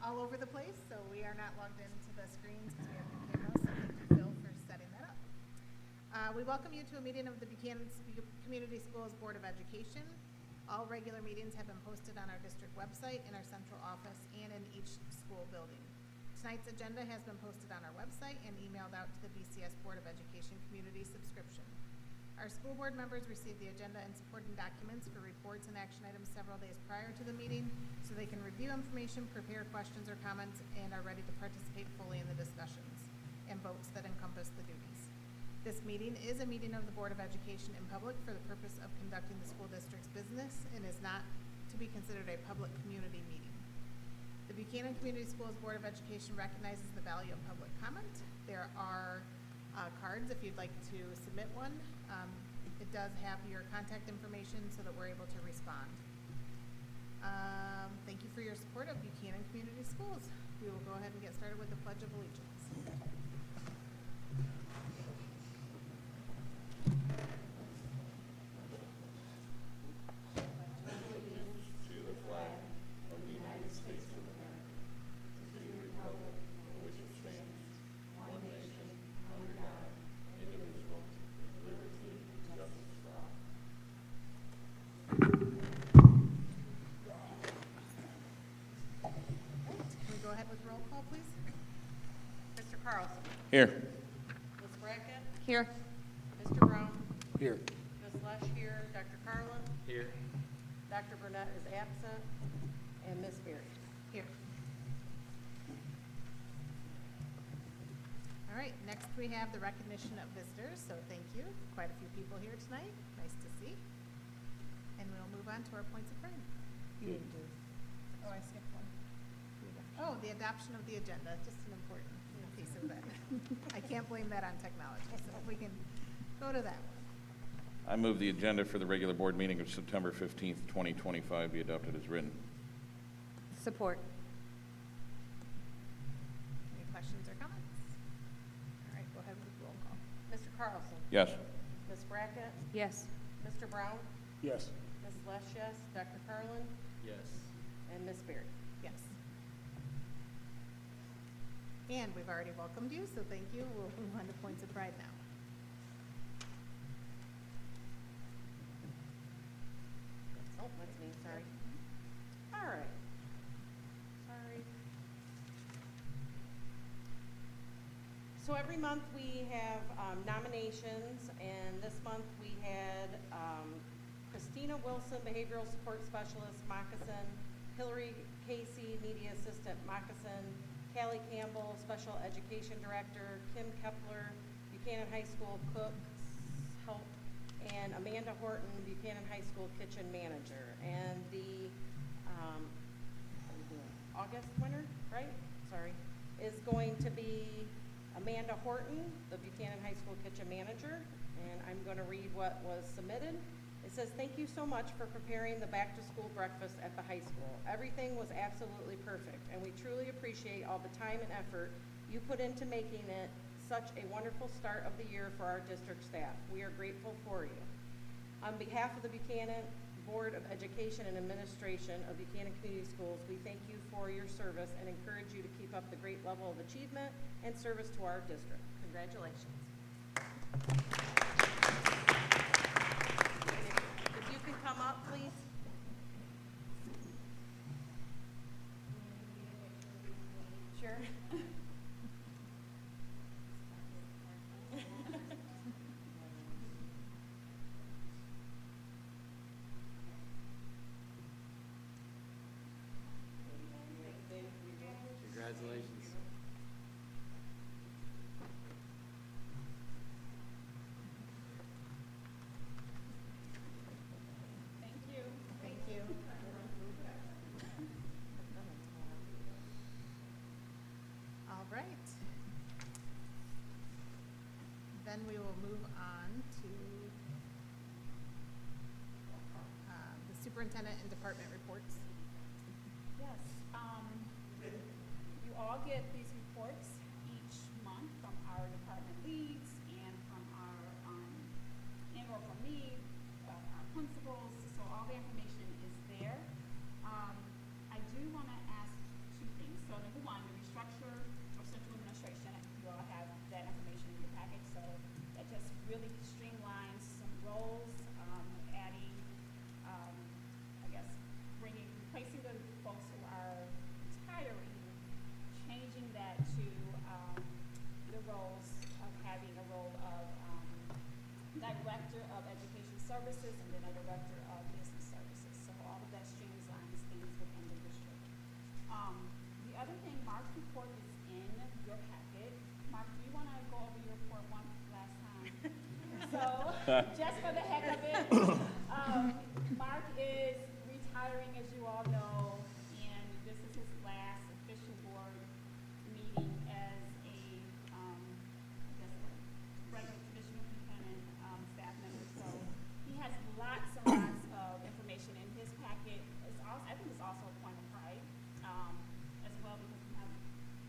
all over the place, so we are not logged into the screens because we have new cameras. So thank you, Phil, for setting that up. We welcome you to a meeting of the Buchanan Community Schools Board of Education. All regular meetings have been posted on our district website, in our central office, and in each school building. Tonight's agenda has been posted on our website and emailed out to the BCS Board of Education Community subscription. Our school board members receive the agenda and supporting documents for reports and action items several days prior to the meeting, so they can review information, prepare questions or comments, and are ready to participate fully in the discussions and votes that encompass the duties. This meeting is a meeting of the Board of Education in public for the purpose of conducting the school district's business and is not to be considered a public community meeting. The Buchanan Community Schools Board of Education recognizes the value of public comment. There are cards if you'd like to submit one. It does have your contact information so that we're able to respond. Thank you for your support of Buchanan Community Schools. We will go ahead and get started with the Pledge of Allegiance. Here. Ms. Brackett? Here. Mr. Brown? Here. Ms. Lesh here. Dr. Carlin? Here. Dr. Burnett is absent. And Ms. Berry? Here. All right, next we have the recognition of visitors, so thank you. Quite a few people here tonight. Nice to see. And we'll move on to our points of pride. You didn't do. Oh, I skipped one. Oh, the adoption of the agenda, just an important piece of that. I can't blame that on technology, so if we can go to that one. I move the agenda for the regular board meeting of September 15th, 2025 be adopted as written. Support. Any questions or comments? All right, go ahead with the roll call. Mr. Carlson? Yes. Ms. Brackett? Yes. Mr. Brown? Yes. Ms. Lesh, yes. Dr. Carlin? Yes. And Ms. Berry? Yes. And we've already welcomed you, so thank you. We'll move on to points of pride now. Oh, that's me, sorry. All right. Sorry. So every month we have nominations, and this month we had Christina Wilson, Behavioral Support Specialist, Moccasin, Hillary Casey, Media Assistant, Moccasin, Callie Campbell, Special Education Director, Kim Kepler, Buchanan High School Cooks Help, and Amanda Horton, Buchanan High School Kitchen Manager. And the August winner, right? Sorry, is going to be Amanda Horton, the Buchanan High School Kitchen Manager. And I'm going to read what was submitted. It says, thank you so much for preparing the back-to-school breakfast at the high school. Everything was absolutely perfect, and we truly appreciate all the time and effort you put into making it such a wonderful start of the year for our district staff. We are grateful for you. On behalf of the Buchanan Board of Education and Administration of Buchanan Community Schools, we thank you for your service and encourage you to keep up the great level of achievement and service to our district. Congratulations. If you can come up, please. Sure. Congratulations. Thank you. Thank you. All right. Then we will move on to the superintendent and department reports. Yes, you all get these reports each month from our department leads and from our, and/or from me, our principals, so all the information is there. I do want to ask two things. So Services, and then a Director of Business Services. So all of that streamlines things within the district. The other thing, Mark's report is in your packet. Mark, do you want to go over your report one last time? So, just for the heck of it, Mark is retiring, as you all know, and this is his last official board meeting as a, I guess, regular traditional Buchanan staff member. So he has lots and lots of information in his packet. It's also, I think it's also a point of pride as well, because we have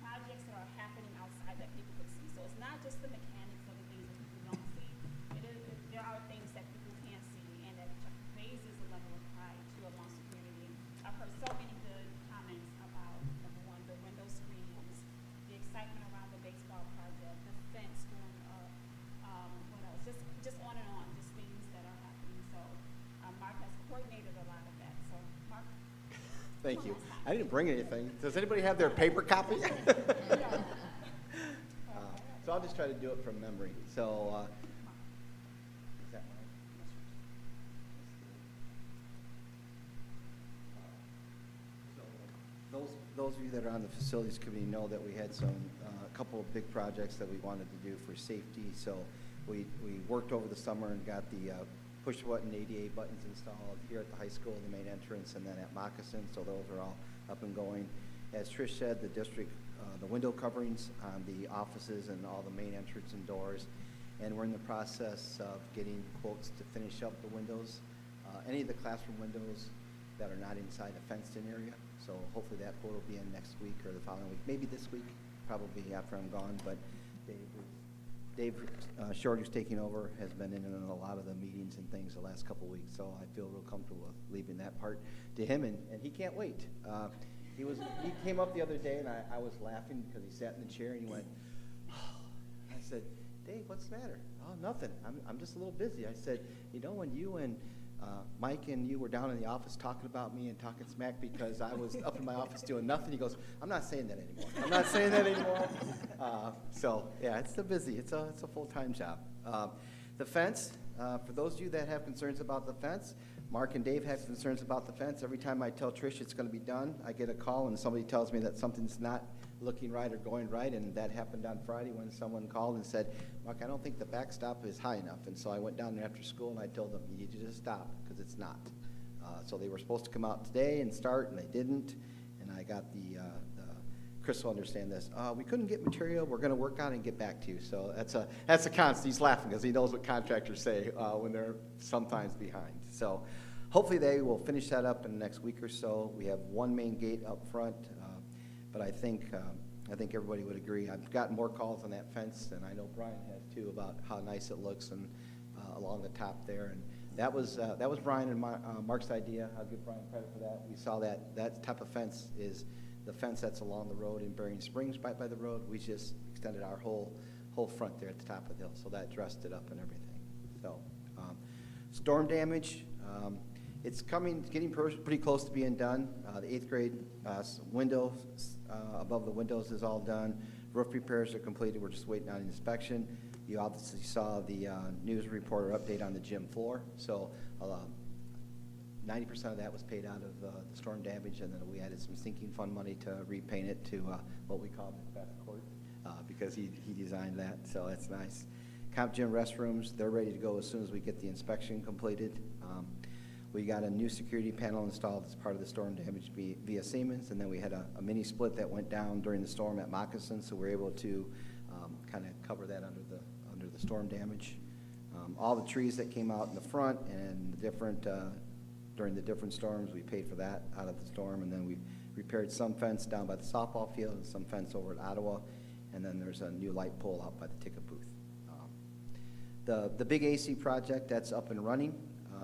projects that are happening outside that people could see. So it's not just the mechanics of the things that people don't see. There are things that people can't see, and that raises a level of pride too amongst the community. I've heard so many good comments about, number one, the window screens, the excitement around the baseball project, the fence going up, what else? Just on and on, just things that are happening. So Mark has coordinated a lot of that. So Mark. Thank you. I didn't bring anything. Does anybody have their paper copy? So I'll just try to do it from memory. So, is that mine? So those of you that are on the facilities committee know that we had a couple of big projects that we wanted to do for safety. So we worked over the summer and got the push button ADA buttons installed here at the high school, the main entrance, and then at Moccasin. So those are all up and going. As Trish said, the district, the window coverings on the offices and all the main entrance and doors. And we're in the process of getting quotes to finish up the windows, any of the classroom windows that are not inside a fenced-in area. So hopefully that quote will be in next week or the following week, maybe this week, probably after I'm gone. But Dave Short, who's taking over, has been in a lot of the meetings and things the last couple of weeks, so I feel real comfortable with leaving that part to him, and he can't wait. He came up the other day, and I was laughing because he sat in the chair and he went, oh. I said, Dave, what's the matter? Oh, nothing. I'm just a little busy. I said, you know, when you and Mike and you were down in the office talking about me and talking smack because I was up in my office doing nothing, he goes, I'm not saying that anymore. I'm not saying that anymore. So, yeah, it's still busy. It's a full-time job. The fence, for those of you that have concerns about the fence, Mark and Dave have concerns about the fence. Every time I tell Trish it's going to be done, I get a call and somebody tells me that something's not looking right or going right, and that happened on Friday when someone called and said, Mark, I don't think the backstop is high enough. And so I went down there after school and I told them, you need to just stop because it's not. So they were supposed to come out today and start, and they didn't. And I got Chris will understand this. We couldn't get material. We're going to work on it and get back to you. So that's a constant. He's laughing because he knows what contractors say when they're sometimes behind. So hopefully they will finish that up in the next week or so. We have one main gate up front, but I think everybody would agree. I've gotten more calls on that fence, and I know Brian has too, about how nice it looks and along the top there. And that was Brian and Mark's idea. I'll give Brian credit for that. We saw that type of fence is the fence that's along the road in Berrien Springs, right by the road. We just extended our whole front there at the top of the hill, so that dressed it up and everything. So, storm damage, it's getting pretty close to being done. The 8th grade window above the windows is all done. Roof repairs are completed. We're just waiting on inspection. You obviously saw the news report or update on the gym floor. So 90% of that was paid out of the storm damage, and then we added some sinking fund money to repaint it to what we call the best court because he designed that, so that's nice. Comp gym restrooms, they're ready to go as soon as we get the inspection completed. We got a new security panel installed as part of the storm damage via Siemens, and then we had a mini split that went down during the storm at Moccasin, so we're able to kind of cover that under the storm damage. All the trees that came out in the front and the different during the different storms, we paid for that out of the storm, and then we repaired some fence down by the softball field and some fence over at Ottawa, and then there's a new light pole out by the ticket booth. The big AC project, that's up and running.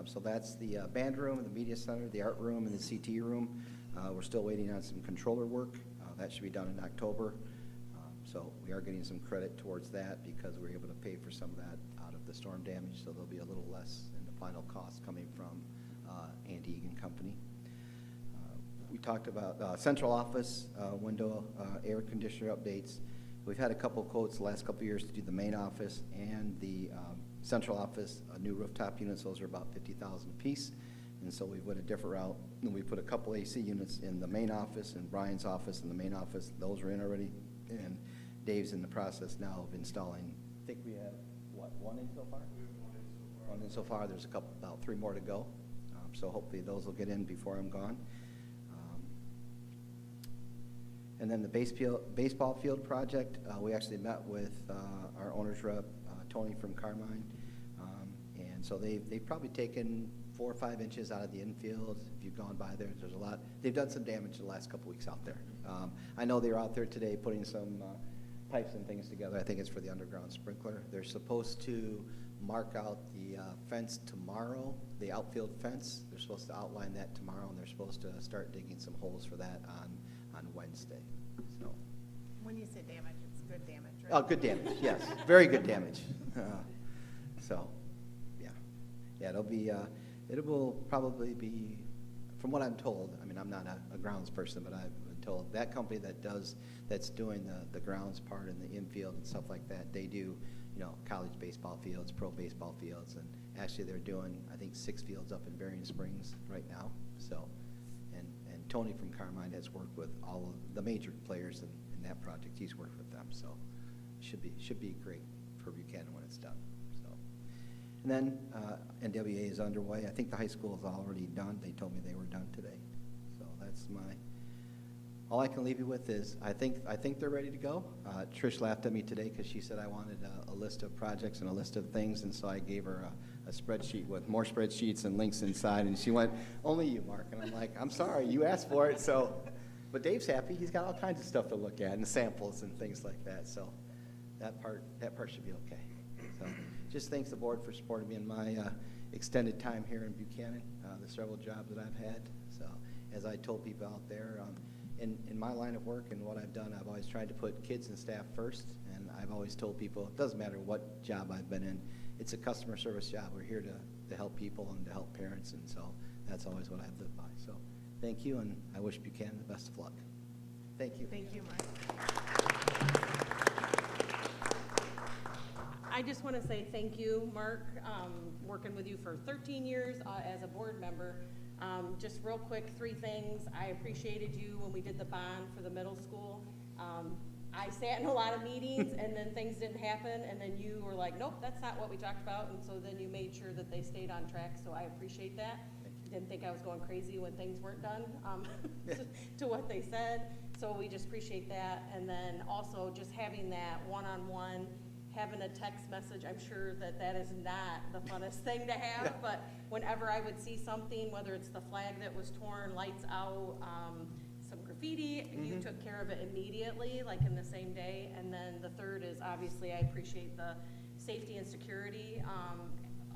So that's the band room, the media center, the art room, and the CT room. We're still waiting on some controller work. That should be done in October. So we are getting some credit towards that because we were able to pay for some of that out of the storm damage, so there'll be a little less in the final cost coming from Andy Egan Company. We talked about central office window air conditioner updates. We've had a couple quotes the last couple of years to do the main office and the central office, new rooftop units, those are about 50,000 apiece. And so we went a different route, and we put a couple AC units in the main office, and Brian's office, and the main office. Those are in already, and Dave's in the process now of installing. I think we have, what, one in so far? One in so far. There's about 3 more to go. So hopefully those will get in before I'm gone. And then the baseball field project, we actually met with our owner's rep, Tony from Carmine. And so they've probably taken 4 or 5 inches out of the infield. If you've gone by there, there's a lot. They've done some damage the last couple weeks out there. I know they were out there today putting some pipes and things together. I think it's for the underground sprinkler. They're supposed to mark out the fence tomorrow, the outfield fence. They're supposed to outline that tomorrow, and they're supposed to start digging some holes for that on Wednesday. So. When you say damage, it's good damage, right? Oh, good damage, yes. Very good damage. So, yeah. Yeah, it will probably be, from what I'm told, I mean, I'm not a grounds person, but I've been told that company that's doing the grounds part and the infield and stuff like that, they do, college baseball fields, pro baseball fields, and actually they're doing, I think, 6 fields up in Berrien Springs right now. So, and Tony from Carmine has worked with all of the major players in that project. He's worked with them, so should be great for Buchanan when it's done. So, and then NWA is underway. I think the high school is already done. They told me they were done today. So that's all I can leave you with is I think they're ready to go. Trish laughed at me today because she said I wanted a list of projects and a list of things, and so I gave her a spreadsheet with more spreadsheets and links inside, and she went, "Only you, Mark." And I'm like, "I'm sorry, you asked for it." So, but Dave's happy. He's got all kinds of stuff to look at and samples and things like that. So that part should be okay. So just thanks the board for supporting me in my extended time here in Buchanan, the several jobs that I've had. So as I told people out there, in my line of work and what I've done, I've always tried to put kids and staff first, and I've always told people it doesn't matter what job I've been in, it's a customer service job. We're here to help people and to help parents, and so that's always what I've lived by. So thank you, and I wish Buchanan the best of luck. Thank you. Thank you, Mark. I just want to say thank you, Mark, working with you for 13 years as a board member. Just real quick, 3 things. I appreciated you when we did the bond for the middle school. I sat in a lot of meetings and then things didn't happen, and then you were like, nope, that's not what we talked about, and so then you made sure that they stayed on track, so I appreciate that. Didn't think I was going crazy when things weren't done to what they said, so we just appreciate that. And then also just having that one-on-one, having a text message, I'm sure that is not the funnest thing to have, but whenever I would see something, whether it's the flag that was torn, lights out, some graffiti, you took care of it immediately, like in the same day. And then the third is obviously I appreciate the safety and security,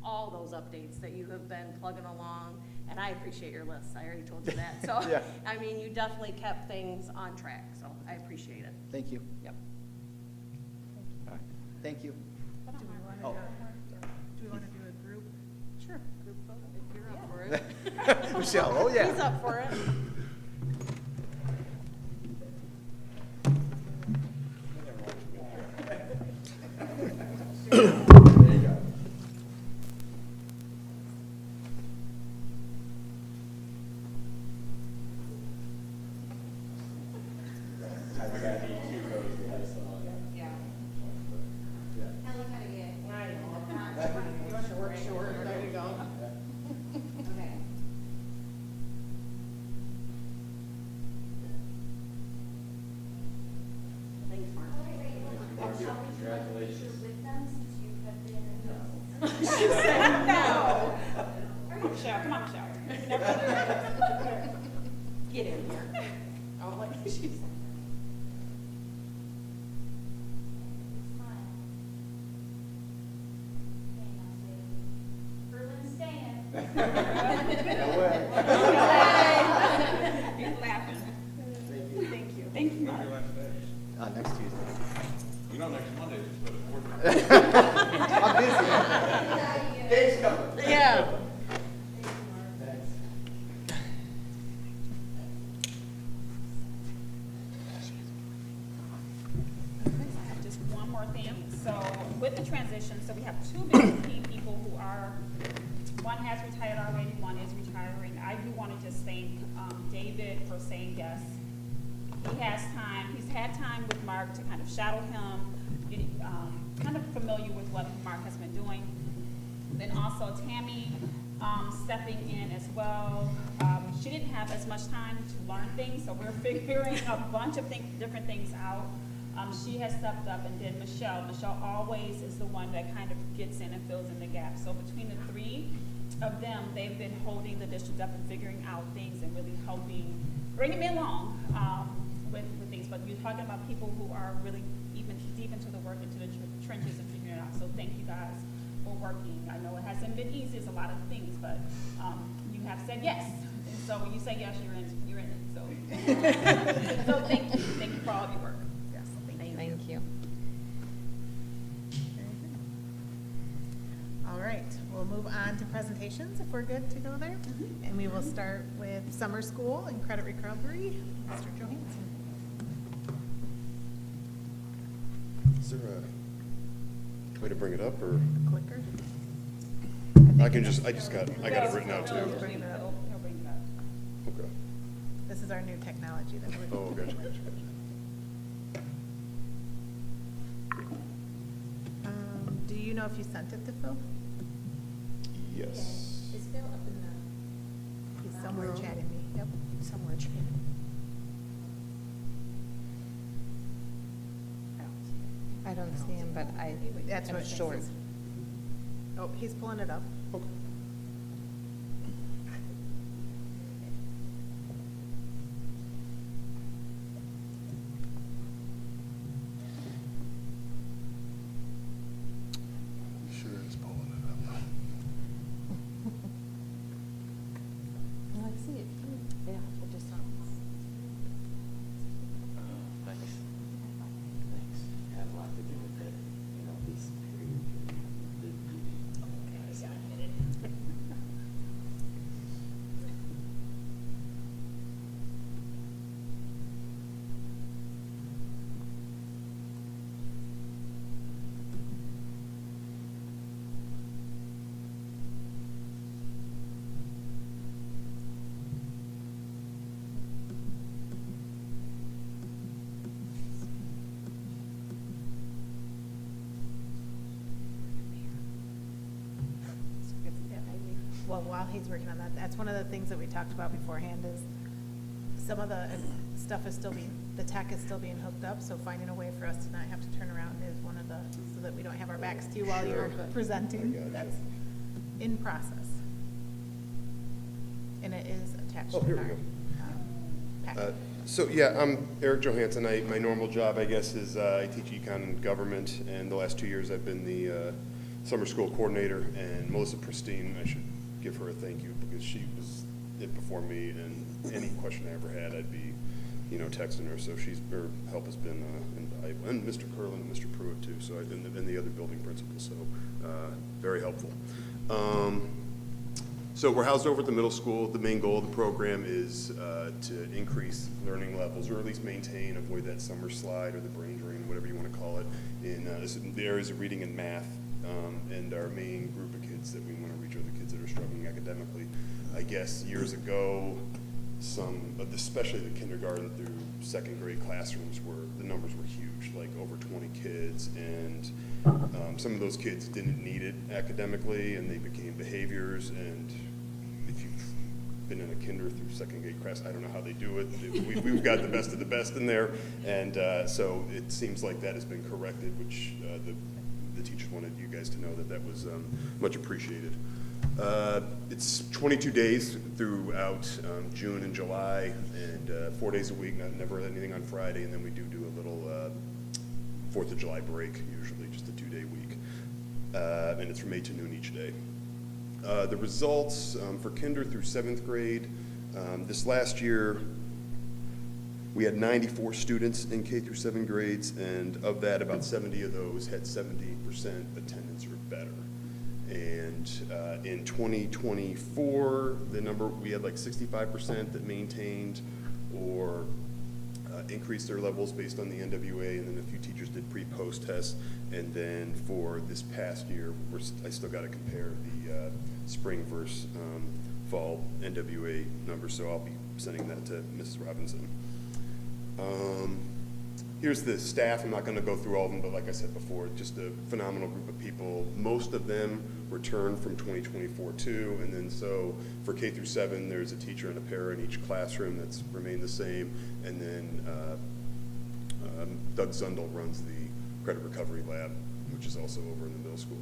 all those updates that you have been plugging along, and I appreciate your lists. I already told you that. So, Yeah. I mean, you definitely kept things on track, so I appreciate it. Thank you. Yep. All right. Thank you. Do we want to Oh. do a group? Sure. Group photo, if you're up for it. Michelle, oh yeah. He's up for it. Michelle, come on, Michelle. Get in here. Oh, like she's. He's laughing. Thank you. Thank you, Mark. Next Tuesday. Next Monday is just a board meeting. I'm busy. Dave's coming. Yeah. Thanks. Just one more thing. So with the transition, so we have two very key people who are, one has retired already, one is retiring. I do want to just thank David for saying yes. He has time, he's had time with Mark to kind of shadow him, get kind of familiar with what Mark has been doing. Then also Tammy stepping in as well. She didn't have as much time to learn things, so we're figuring a bunch of different things out. She has stepped up, and then Michelle. Michelle always is the one that kind of gets in and fills in the gaps. So between the three of them, they've been holding the district up and figuring out things and really helping, bringing me along with things. But you're talking about people who are really even deep into the work, into the trenches and figuring it out. So thank you guys for working. I know it hasn't been easy, it's a lot of things, but you have said yes. And so when you say yes, you're in it. So, so thank you for all of your work. Yes, thank you. Thank you. Very good. All right, we'll move on to presentations if we're good to go there. And we will start with summer school and credit recovery. Mr. Johansson. Is there a way to bring it up, or Clicker. I got it written out too. He'll bring it up. He'll bring it up. Okay. This is our new technology that we're. Oh, gotcha. Do you know if you sent it to Phil? Yes. Is Phil up in the? He's somewhere chatting me. Yep. Somewhere chatting. I don't see him, but That's I'm what it thinks short. is. Oh, he's pulling it up. Okay. Sure is pulling it up. Well, I see it. Yeah, it just. Thanks. Thanks. Had a lot to do with it, you know, this period. Well, while he's working on that, that's one of the things that we talked about beforehand is some of the stuff is still being, the tech is still being hooked up, so finding a way for us to not have to turn around is one of the, so that we don't have our backs to you while you're Sure. presenting. I gotcha. That's in process. And it is attached Oh, to here our we go. packet. So, yeah, I'm Eric Johansson. My normal job, I guess, is I teach econ and government, and the last 2 years I've been the summer school coordinator. And Melissa Pristine, I should give her a thank you, because she was it before me, and any question I ever had, I'd be, texting her. So her help has been invaluable. And Mr. Curlin and Mr. Pruitt too. So and the other building principals. So very helpful. So we're housed over at the middle school. The main goal of the program is to increase learning levels, or at least maintain, avoid that summer slide or the brain drain, whatever you want to call it, in the areas of reading and math. And our main group of kids that we want to reach are the kids that are struggling academically. I guess years ago, some of the, especially the kindergarten through second grade classrooms, the numbers were huge, like over 20 kids, and some of those kids didn't need it academically, and they became behaviors. And if you've been in a kinder through second grade class, I don't know how they do it. We've got the best of the best in there, and so it seems like that has been corrected, which the teachers wanted you guys to know that was much appreciated. It's 22 days throughout June and July, and 4 days a week, never anything on Friday, and then we do a little 4th of July break, usually just a 2-day week, and it's from 8 to noon each day. The results for kinder through 7th grade, this last year, we had 94 students in K through 7 grades, and of that, about 70 of those had 70% attendance or better. And in 2024, the number, we had like 65% that maintained or increased their levels based on the NWA, and then a few teachers did pre-post tests. And then for this past year, I still got to compare the spring versus fall NWA numbers, so I'll be sending that to Mrs. Robinson. Here's the staff. I'm not going to go through all of them, but like I said before, just a phenomenal group of people. Most of them returned from 2024 too, and then so for K through 7, there's a teacher and a para in each classroom that's remained the same, and then Doug Zundel runs the credit recovery lab, which is also over in the middle school.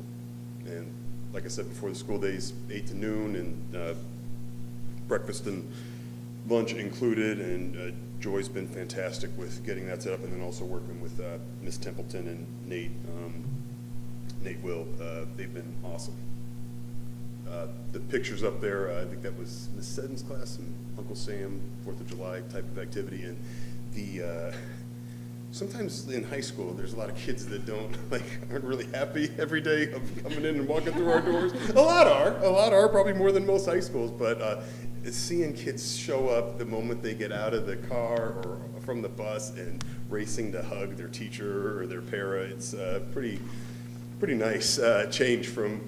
And like I said before, the school day's 8 to noon, and breakfast and lunch included, and Joy's been fantastic with getting that set up, and then also working with Miss Templeton and Nate Will. They've been awesome. The pictures up there, I think that was Miss Seddon's class and Uncle Sam, 4th of July type of activity. And the sometimes in high school, there's a lot of kids that aren't really happy every day of coming in and walking through our doors. A lot are, probably more than most high schools, but seeing kids show up the moment they get out of the car or from the bus and racing to hug their teacher or their para, it's pretty nice change from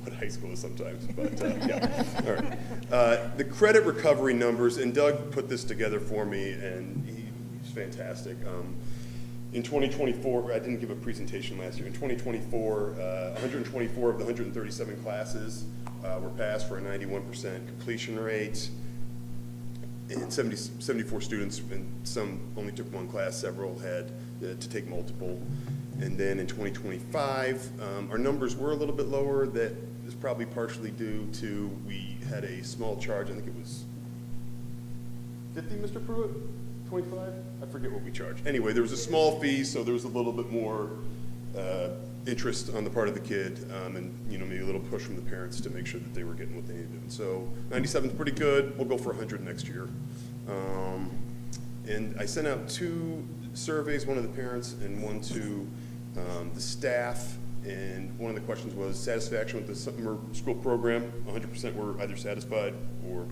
what high school is sometimes, but yeah. All right. The credit recovery numbers, and Doug put this together for me, and he's fantastic. In 2024, I didn't give a presentation last year. In 2024, 124 of the 137 classes were passed for a 91% completion rate, and 74 students, and some only took one class, several had to take multiple. And then in 2025, our numbers were a little bit lower. That is probably partially due to we had a small charge. I think it was 50, Mr. Pruitt? 25? I forget what we charged. Anyway, there was a small fee, so there was a little bit more interest on the part of the kid, and maybe a little push from the parents to make sure that they were getting what they needed. So 97 is pretty good. We'll go for 100 next year. And I sent out 2 surveys, one to the parents and one to the staff, and one of the questions was satisfaction with the summer school program. 100% were either satisfied or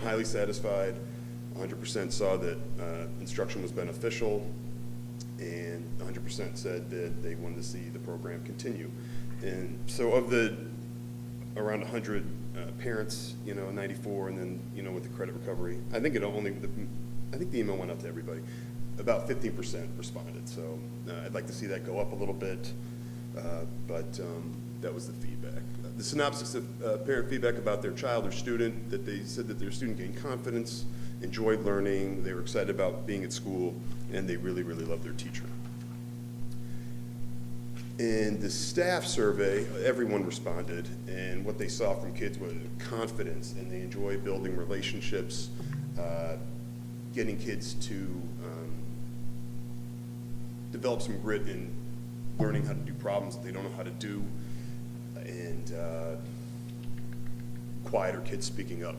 highly satisfied. 100% saw that instruction was beneficial, and 100% said that they wanted to see the program continue. And so of the around 100 parents, 94, and then with the credit recovery, I think the email went out to everybody. About 15% responded, so I'd like to see that go up a little bit, but that was the feedback. The synopsis of parent feedback about their child or student, that they said that their student gained confidence, enjoyed learning, they were excited about being at school, and they really, really loved their teacher. In the staff survey, everyone responded, and what they saw from kids was confidence, and they enjoy building relationships, getting kids to develop some grit in learning how to do problems that they don't know how to do, and quieter kids speaking up.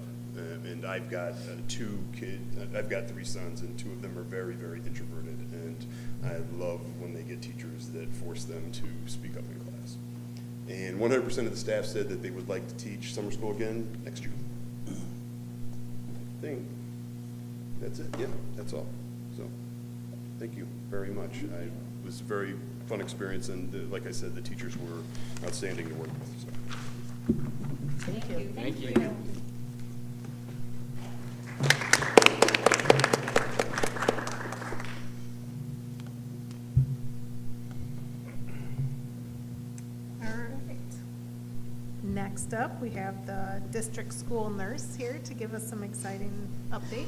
And I've got 2 kids, I've got 3 sons, and 2 of them are very, very introverted, and I love when they get teachers that force them to speak up in class. And 100% of the staff said that they would like to teach summer school again next year. I think that's it. Yeah, that's all. So thank you very much. It was a very fun experience, and like I said, the teachers were outstanding to work with. So. Thank you. Thank you. All right. Next up, we have the district school nurse here to give us some exciting updates.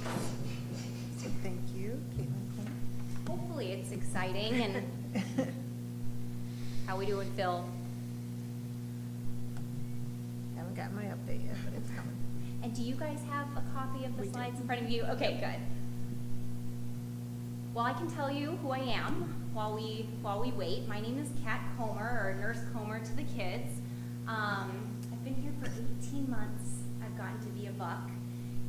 So thank you, Caitlin. Hopefully it's exciting. And how we doing, Phil? Haven't got my update yet, but it's coming. And do you guys have a copy of the We do. slides in front of you? Okay, good. Well, I can tell you who I am while we wait. My name is Kat Comer, or Nurse Comer to the kids. I've been here for 18 months. I've gotten to be a buck,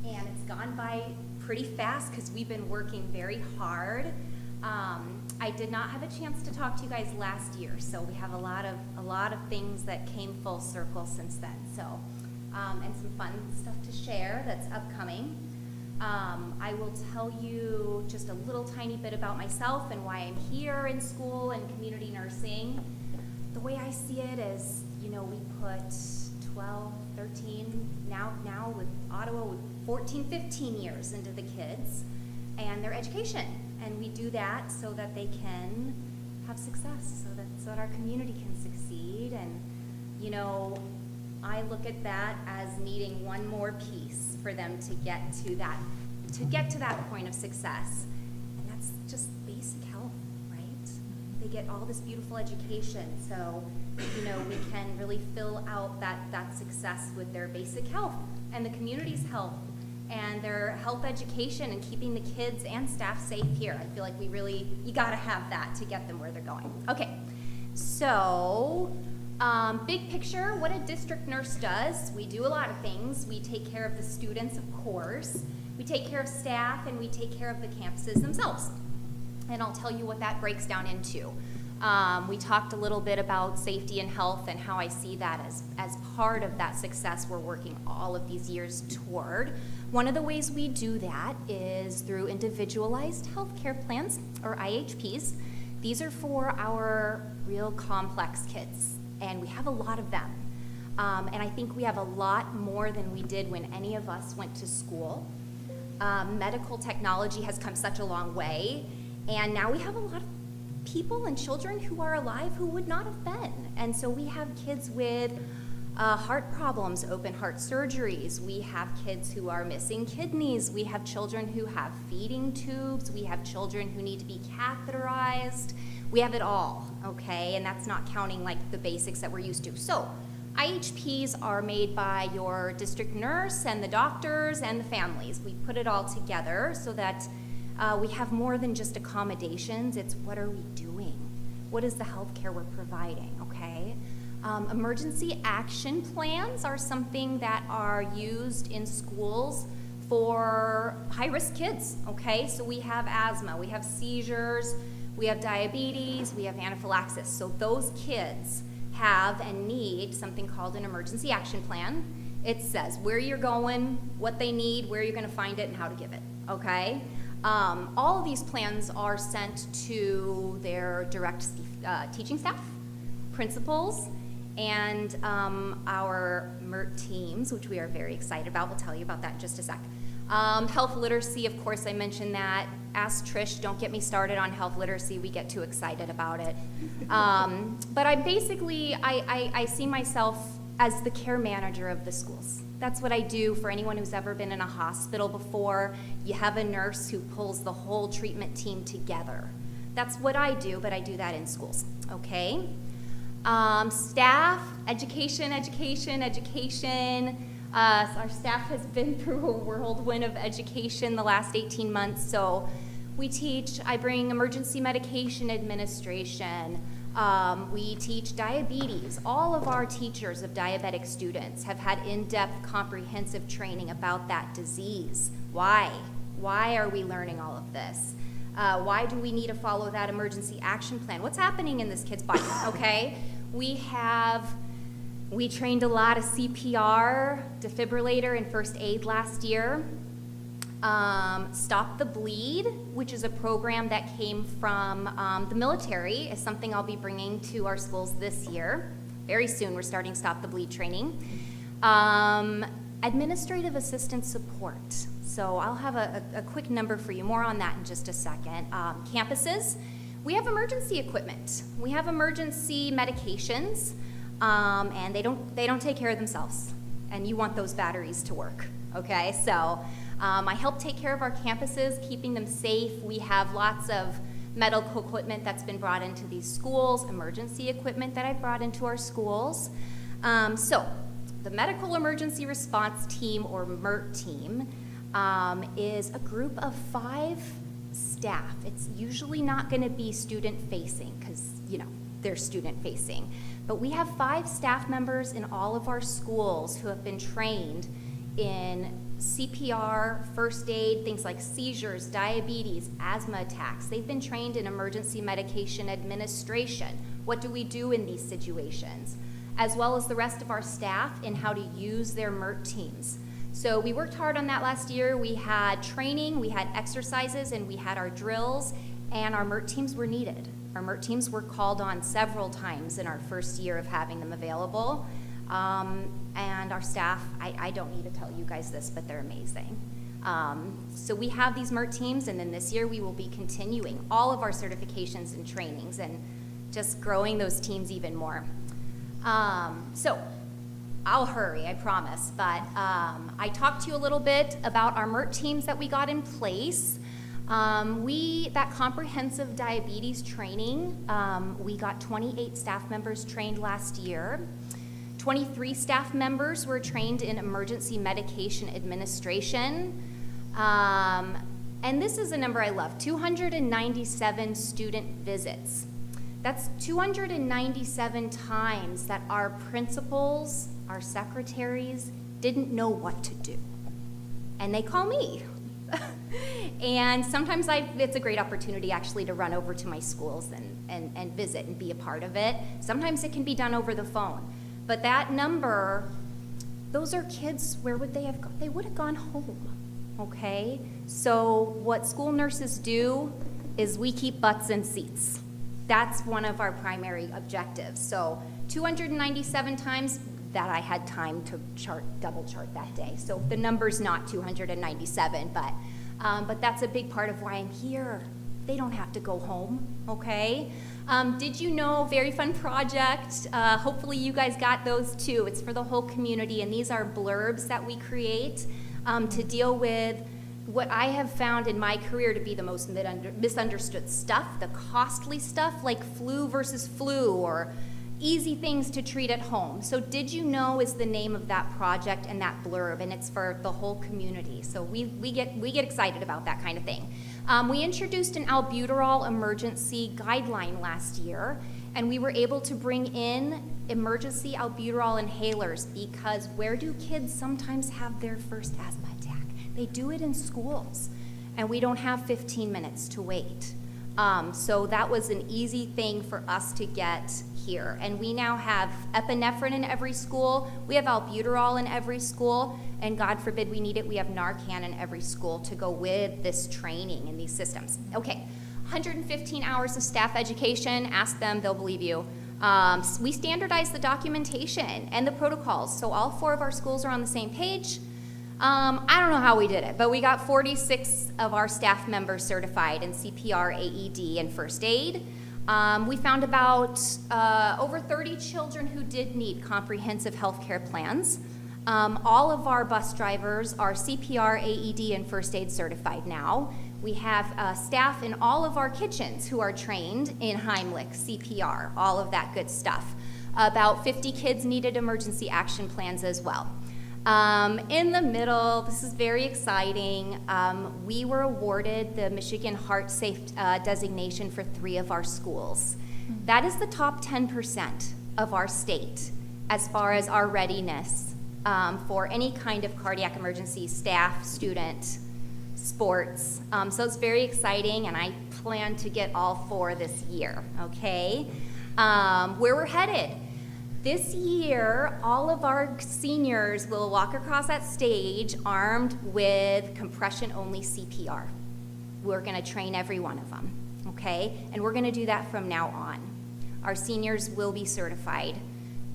and it's gone by pretty fast because we've been working very hard. I did not have a chance to talk to you guys last year, so we have a lot of things that came full circle since then. So, and some fun stuff to share that's upcoming. I will tell you just a little tiny bit about myself and why I'm here in school and community nursing. The way I see it is, you know, we put 12, 13, now with Ottawa, 14, 15 years into the kids and their education. And we do that so that they can have success, so that our community can succeed. And, you know, I look at that as needing one more piece for them to get to that point of success. And that's just basic health, right? They get all this beautiful education, so, you know, we can really fill out that success with their basic health and the community's health and their health education and keeping the kids and staff safe here. I feel like you gotta have that to get them where they're going. Okay, so big picture, what a district nurse does, we do a lot of things. We take care of the students, of course. We take care of staff, and we take care of the campuses themselves. And I'll tell you what that breaks down into. We talked a little bit about safety and health and how I see that as part of that success we're working all of these years toward. One of the ways we do that is through individualized healthcare plans, or IHPs. These are for our real complex kids, and we have a lot of them. And I think we have a lot more than we did when any of us went to school. Medical technology has come such a long way, and now we have a lot of people and children who are alive who would not have been. And so we have kids with heart problems, open heart surgeries. We have kids who are missing kidneys. We have children who have feeding tubes. We have children who need to be catheterized. We have it all, okay? And that's not counting like the basics that we're used to. So IHPs are made by your district nurse and the doctors and the families. We put it all together so that we have more than just accommodations. It's what are we doing? What is the health care we're providing, okay? Emergency action plans are something that are used in schools for high-risk kids, okay? So we have asthma, we have seizures, we have diabetes, we have anaphylaxis. So those kids have and need something called an emergency action plan. It says where you're going, what they need, where you're gonna find it, and how to give it, okay? All of these plans are sent to their direct teaching staff, principals, and our MERT teams, which we are very excited about. We'll tell you about that in just a sec. Health literacy, of course, I mentioned that. Ask Trish, don't get me started on health literacy. We get too excited about it. But I see myself as the care manager of the schools. That's what I do for anyone who's ever been in a hospital before. You have a nurse who pulls the whole treatment team together. That's what I do, but I do that in schools, okay? Staff, education. Our staff has been through a whirlwind of education the last 18 months, so I bring emergency medication administration. We teach diabetes. All of our teachers of diabetic students have had in-depth comprehensive training about that disease. Why? Why are we learning all of this? Why do we need to follow that emergency action plan? What's happening in this kid's body, okay? We trained a lot of CPR, defibrillator, and first aid last year. Stop the Bleed, which is a program that came from the military, is something I'll be bringing to our schools this year. Very soon we're starting Stop the Bleed training. Administrative assistant support. So I'll have a quick number for you, more on that in just a second. Campuses, we have emergency equipment. We have emergency medications, and they don't take care of themselves. And you want those batteries to work, okay? So I help take care of our campuses, keeping them safe. We have lots of medical equipment that's been brought into these schools, emergency equipment that I've brought into our schools. So the Medical Emergency Response Team, or MERT team, is a group of 5 staff. It's usually not gonna be student-facing, because, you know, they're student-facing. But we have 5 staff members in all of our schools who have been trained in CPR, first aid, things like seizures, diabetes, asthma attacks. They've been trained in emergency medication administration. What do we do in these situations? As well as the rest of our staff in how to use their MERT teams. So we worked hard on that last year. We had training, we had exercises, and we had our drills, and our MERT teams were needed. Our MERT teams were called on several times in our first year of having them available. And our staff, I don't need to tell you guys this, but they're amazing. So we have these MERT teams, and then this year we will be continuing all of our certifications and trainings and just growing those teams even more. So I'll hurry, I promise, but I talked to you a little bit about our MERT teams that we got in place. That comprehensive diabetes training, we got 28 staff members trained last year. 23 staff members were trained in emergency medication administration. And this is a number I love, 297 student visits. That's 297 times that our principals, our secretaries, didn't know what to do. And they call me. And sometimes it's a great opportunity actually to run over to my schools and visit and be a part of it. Sometimes it can be done over the phone. But that number, those are kids, where would they have gone? They would have gone home, okay? So what school nurses do is we keep butts in seats. That's one of our primary objectives. So 297 times that I had time to double chart that day. So the number's not 297, but that's a big part of why I'm here. They don't have to go home, okay? Did you know, very fun project, hopefully you guys got those too. It's for the whole community, and these are blurbs that we create to deal with what I have found in my career to be the most misunderstood stuff, the costly stuff like flu versus flu, or easy things to treat at home. So Did You Know is the name of that project and that blurb, and it's for the whole community. So we get excited about that kind of thing. We introduced an albuterol emergency guideline last year, and we were able to bring in emergency albuterol inhalers because where do kids sometimes have their first asthma attack? They do it in schools, and we don't have 15 minutes to wait. So that was an easy thing for us to get here. And we now have epinephrine in every school, we have albuterol in every school, and God forbid we need it, we have Narcan in every school to go with this training in these systems. Okay, 115 hours of staff education, ask them, they'll believe you. We standardized the documentation and the protocols, so all 4 of our schools are on the same page. I don't know how we did it, but we got 46 of our staff members certified in CPR, AED, and first aid. We found about over 30 children who did need comprehensive health care plans. All of our bus drivers are CPR, AED, and first aid certified now. We have staff in all of our kitchens who are trained in Heimlich, CPR, all of that good stuff. About 50 kids needed emergency action plans as well. In the middle, this is very exciting, we were awarded the Michigan Heart Safe designation for 3 of our schools. That is the top 10% of our state as far as our readiness for any kind of cardiac emergency, staff, student, sports. So it's very exciting, and I plan to get all 4 this year, okay? Where we're headed. This year, all of our seniors will walk across that stage armed with compression-only CPR. We're gonna train every one of them, okay? And we're gonna do that from now on. Our seniors will be certified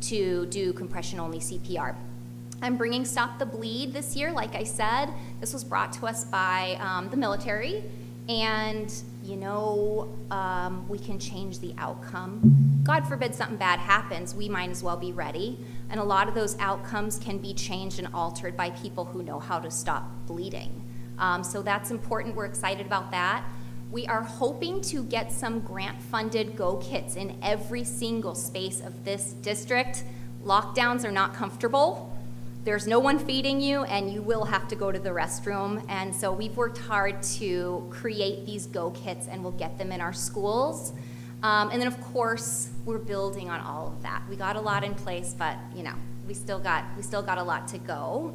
to do compression-only CPR. I'm bringing Stop the Bleed this year, like I said. This was brought to us by the military, and you know, we can change the outcome. God forbid something bad happens, we might as well be ready. And a lot of those outcomes can be changed and altered by people who know how to stop bleeding. So that's important, we're excited about that. We are hoping to get some grant-funded Go kits in every single space of this district. Lockdowns are not comfortable. There's no one feeding you, and you will have to go to the restroom. And so we've worked hard to create these Go kits, and we'll get them in our schools. And then, of course, we're building on all of that. We got a lot in place, but you know, we still got a lot to go.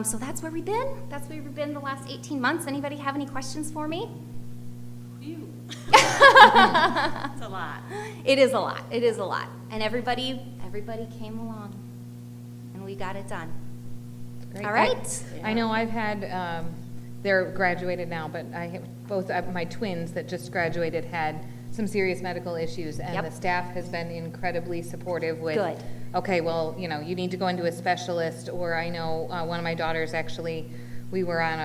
So that's where we've been. That's where we've been the last 18 months. Anybody have any questions for me? Phew. It's a lot. It is a lot. It is a lot. And everybody came along, and we got it done. Great. All right. I know I've had, they're graduated now, but I have, both of my twins that just graduated had some serious medical issues. And Yep. the staff has been incredibly supportive with. Good. Okay, well, you know, you need to go into a specialist, or I know, one of my daughters actually, we were on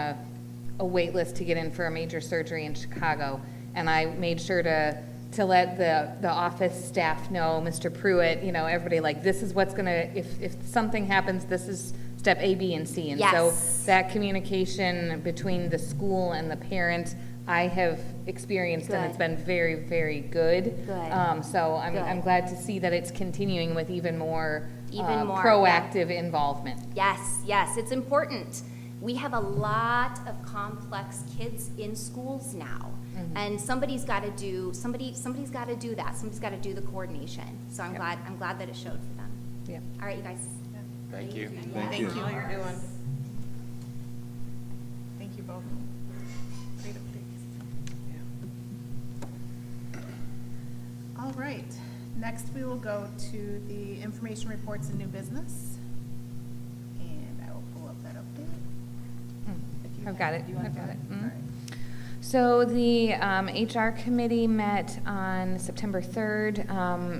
a wait list to get in for a major surgery in Chicago. And I made sure to let the office staff know, Mr. Pruitt, you know, everybody, like, this is what's gonna, if something happens, this is step A, B, and C. And so Yes. that communication between the school and the parent, I have experienced, and it's Good. been very, very good. Good. So I'm Good. glad to see that it's continuing with even more Even more, yeah. proactive involvement. Yes, yes, it's important. We have a lot of complex kids in schools now. Mhm. And somebody's gotta do that. Somebody's gotta do the coordination. So I'm Yep. glad that it showed for them. Yep. All right, you guys. Thank you. Thank you. All you're doing. Thank you both. Great updates. All right, next we will go to the information reports and new business. And I will pull up that update. If you I've got have it, you wanna I've go got it. ahead? Mhm. All right. So the HR committee met on September 3rd.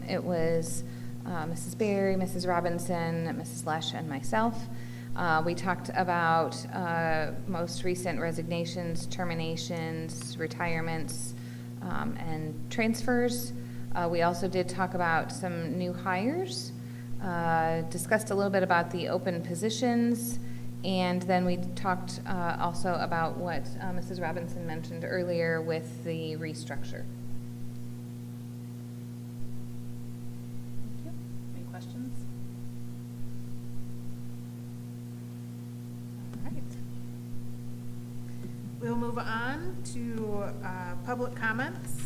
It was Mrs. Berry, Mrs. Robinson, Mrs. Lesh, and myself. We talked about most recent resignations, terminations, retirements, and transfers. We also did talk about some new hires, discussed a little bit about the open positions, and then we talked also about what Mrs. Robinson mentioned earlier with the restructure. Thank you. Any questions? All right. We'll move on to public comments.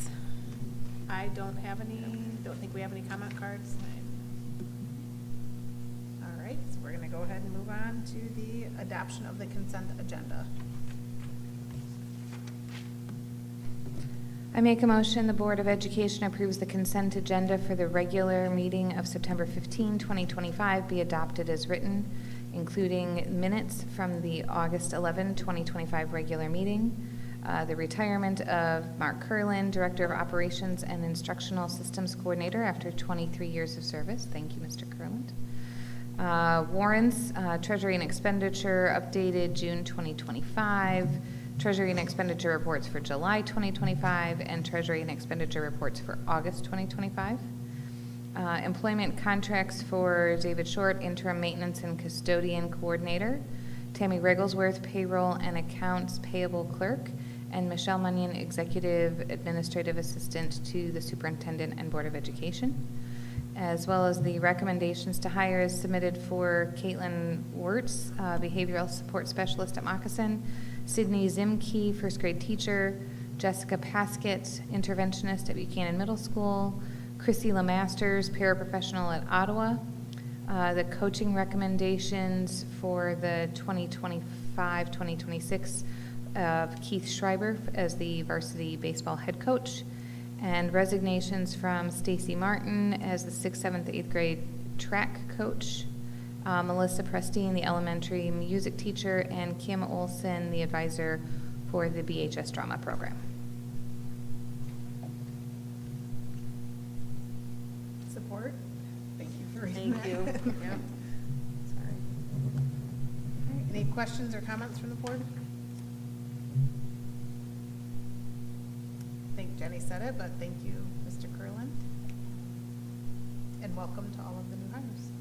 I don't think we have any comment cards. All right, so we're gonna go ahead and move on to the adoption of the consent agenda. I make a motion, the Board of Education approves the consent agenda for the regular meeting of September 15, 2025 be adopted as written, including minutes from the August 11, 2025 regular meeting, the retirement of Mark Curlin, Director of Operations and Instructional Systems Coordinator after 23 years of service. Thank you, Mr. Curlin. Warrants, Treasury and Expenditure updated June 2025, Treasury and Expenditure reports for July 2025, and Treasury and Expenditure reports for August 2025. Employment contracts for David Short, Interim Maintenance and Custodian Coordinator, Tammy Rigglesworth, Payroll and Accounts Payable Clerk, and Michelle Munyon, Executive Administrative Assistant to the Superintendent and Board of Education, as well as the recommendations to hire is submitted for Caitlin Wirtz, Behavioral Support Specialist at Moccasin, Sydney Zimke, First Grade Teacher, Jessica Paskett, Interventionist at Buchanan Middle School, Chrissy LeMasters, Paraprofessional at Ottawa. The coaching recommendations for the 2025-2026 of Keith Schreiber as the varsity baseball head coach, and resignations from Stacy Martin as the 6th, 7th, 8th grade track coach, Melissa Prestine, the elementary music teacher, and Kim Olson, the advisor for the BHS drama program. Support? Thank you for reading Thank that. you. Yeah. Sorry. All right, any questions or comments from the board? I think Jenny said it, but thank you, Mr. Curlin. And welcome to all of the new hires.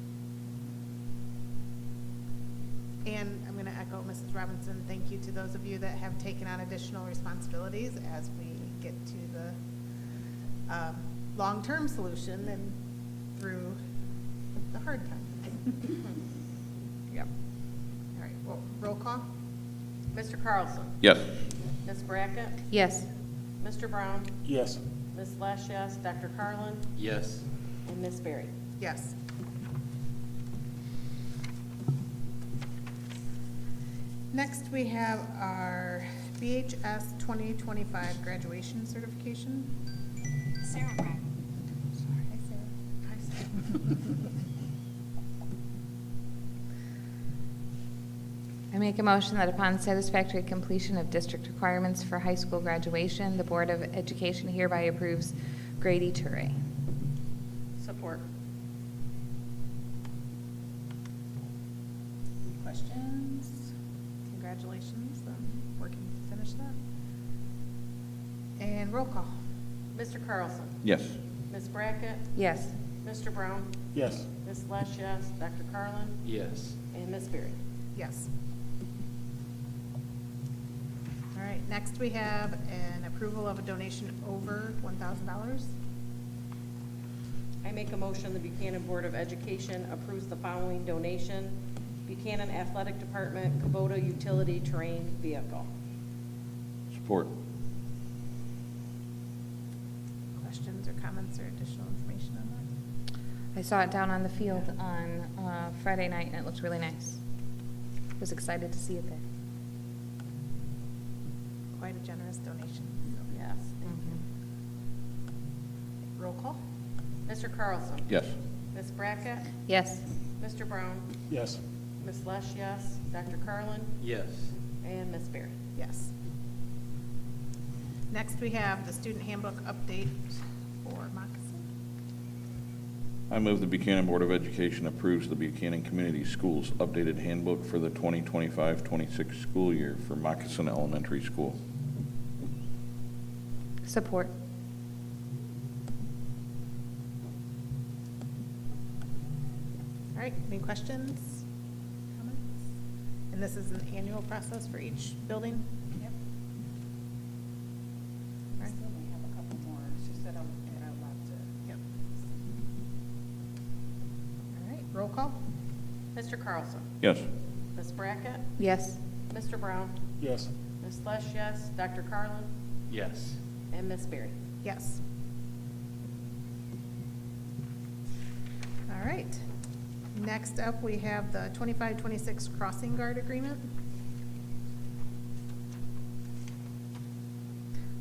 And I'm going to echo Mrs. Robinson, thank you to those of you that have taken on additional responsibilities as we get to the long-term solution and through the hard time. Yep. All right, well, roll call? Mr. Carlson? Yes. Ms. Brackett? Yes. Mr. Brown? Yes. Ms. Lesh, yes. Dr. Carlin? Yes. And Ms. Berry? Yes. Next, we have our BHS 2025 graduation certification. Sarah Bragg. Hi, Sarah. Hi, Sarah. I make a motion that upon satisfactory completion of district requirements for high school graduation, the Board of Education hereby approves Grady Ture. Support. Questions? Congratulations on working to finish that. And roll call. Mr. Carlson? Yes. Ms. Brackett? Yes. Mr. Brown? Yes. Ms. Lesh, yes. Dr. Carlin? Yes. And Ms. Berry? Yes. All right, next we have an approval of a donation over $1,000. I make a motion the Buchanan Board of Education approves the following donation. Buchanan Athletic Department Kubota Utility Terrain Vehicle. Support. Questions or comments or additional information on that? I saw it down on the field on Friday night, and it looked really nice. Was excited to see it there. Quite a generous donation. Yes, thank you. Roll call? Mr. Carlson? Yes. Ms. Brackett? Yes. Mr. Brown? Yes. Ms. Lesh, yes. Dr. Carlin? Yes. And Ms. Berry? Yes. Next, we have the student handbook update for Moccasin. I move the Buchanan Board of Education approves the Buchanan Community Schools updated handbook for the 2025-26 school year for Moccasin Elementary School. Support. All right, any questions, comments? And this is an annual process for each building? Yep. All right. Still may have a couple more, she said I'll have to. Yep. All right, roll call? Mr. Carlson? Yes. Ms. Brackett? Yes. Mr. Brown? Yes. Ms. Lesh, yes. Dr. Carlin? Yes. And Ms. Berry? Yes. All right. Next up, we have the 25-26 crossing guard agreement.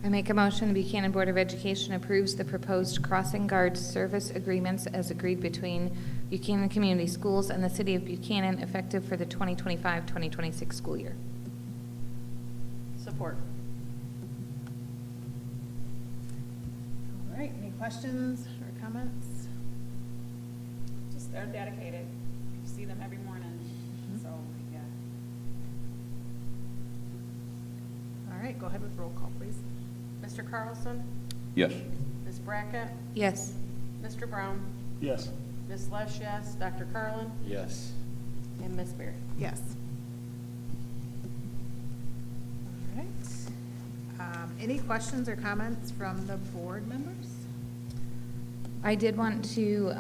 I make a motion the Buchanan Board of Education approves the proposed crossing guard service agreements as agreed between Buchanan Community Schools and the City of Buchanan effective for the 2025-2026 school year. Support. All right, any questions or comments? Just, they're dedicated, you see them every morning, so, yeah. All right, go ahead with roll call, please. Mr. Carlson? Yes. Ms. Brackett? Yes. Mr. Brown? Yes. Ms. Lesh, yes. Dr. Carlin? Yes. And Ms. Berry? Yes. All right. Any questions or comments from the board members? I did want to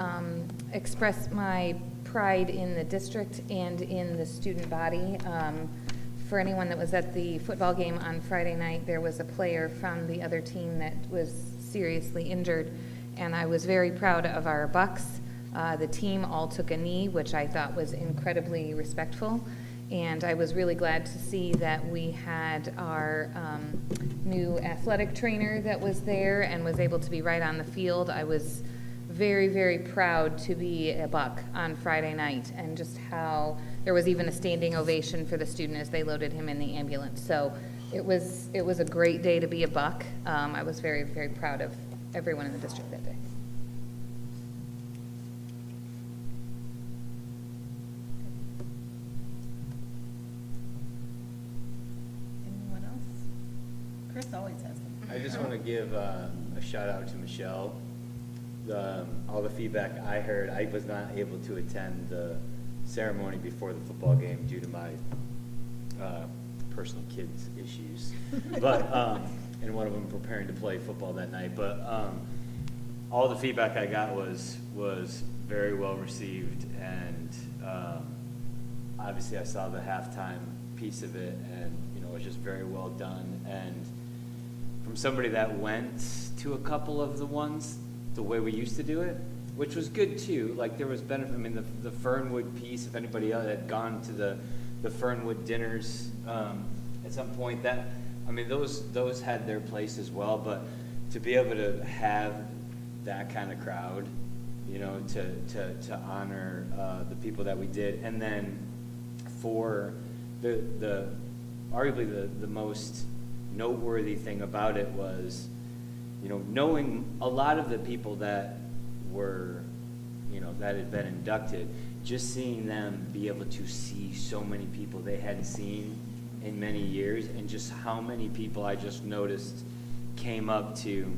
express my pride in the district and in the student body. For anyone that was at the football game on Friday night, there was a player from the other team that was seriously injured, and I was very proud of our Bucks. The team all took a knee, which I thought was incredibly respectful, and I was really glad to see that we had our new athletic trainer that was there and was able to be right on the field. I was very, very proud to be a Buck on Friday night, and just how there was even a standing ovation for the student as they loaded him in the ambulance. So it was a great day to be a Buck. I was very, very proud of everyone in the district that day. Anyone else? Chris always has them. I just want to give a shout out to Michelle. All the feedback I heard, I was not able to attend the ceremony before the football game due to my personal kids issues. But, and one of them preparing to play football that night. But all the feedback I got was very well received, and obviously I saw the halftime piece of it, and it was just very well done. And from somebody that went to a couple of the ones the way we used to do it, which was good too. Like there was benefit. I mean, the Fernwood piece. If anybody else had gone to the Fernwood dinners at some point, those had their place as well. But to be able to have that kind of crowd, to honor the people that we did, and then for arguably the most noteworthy thing about it was, knowing a lot of the people that were, that had been inducted, just seeing them be able to see so many people they hadn't seen in many years, and just how many people I just noticed came up to,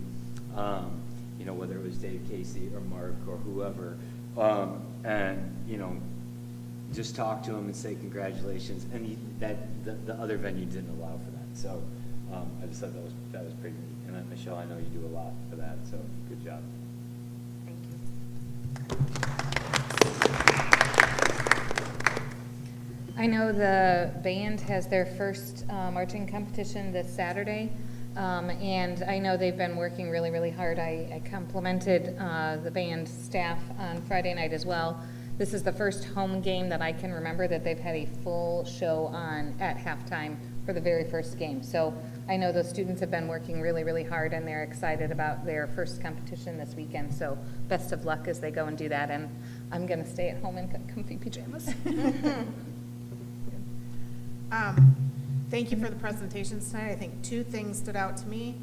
whether it was Dave Casey or Mark or whoever, and, just talk to them and say congratulations, and the other venue didn't allow for that. So I just thought that was pretty neat. And Michelle, I know you do a lot for that, so good job. Thank you. I know the band has their first marching competition this Saturday, and I know they've been working really, really hard. I complimented the band staff on Friday night as well. This is the first home game that I can remember that they've had a full show on at halftime for the very first game. So I know those students have been working really, really hard, and they're excited about their first competition this weekend. So best of luck as they go and do that. And I'm going to stay at home in comfy pajamas. Thank you for the presentations tonight. I think 2 things stood out to me.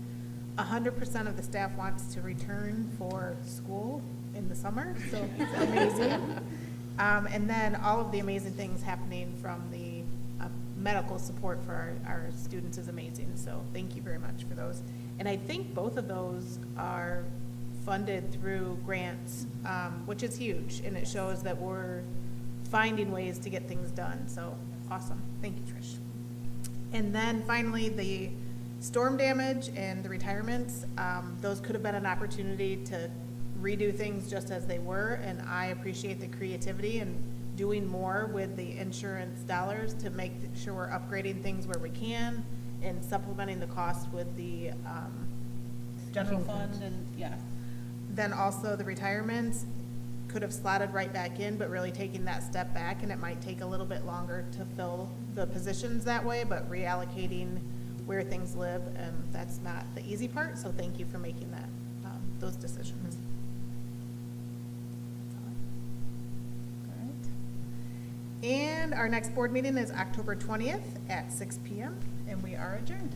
100% of the staff wants to return for school in the summer, so it's amazing. And then all of the amazing things happening from the medical support for our students is amazing, so thank you very much for those. And I think both of those are funded through grants, which is huge, and it shows that we're finding ways to get things done, so awesome. Thank you, Trish. And then finally, the storm damage and the retirements, those could have been an opportunity to redo things just as they were, and I appreciate the creativity and doing more with the insurance dollars to make sure we're upgrading things where we can and supplementing the cost with the general fund and, yeah. Then also the retirements could have slotted right back in, but really taking that step back, and it might take a little bit longer to fill the positions that way, but reallocating where things live, and that's not the easy part, so thank you for making that, those decisions. All right. And our next board meeting is October 20th at 6 p.m., and we are adjourned.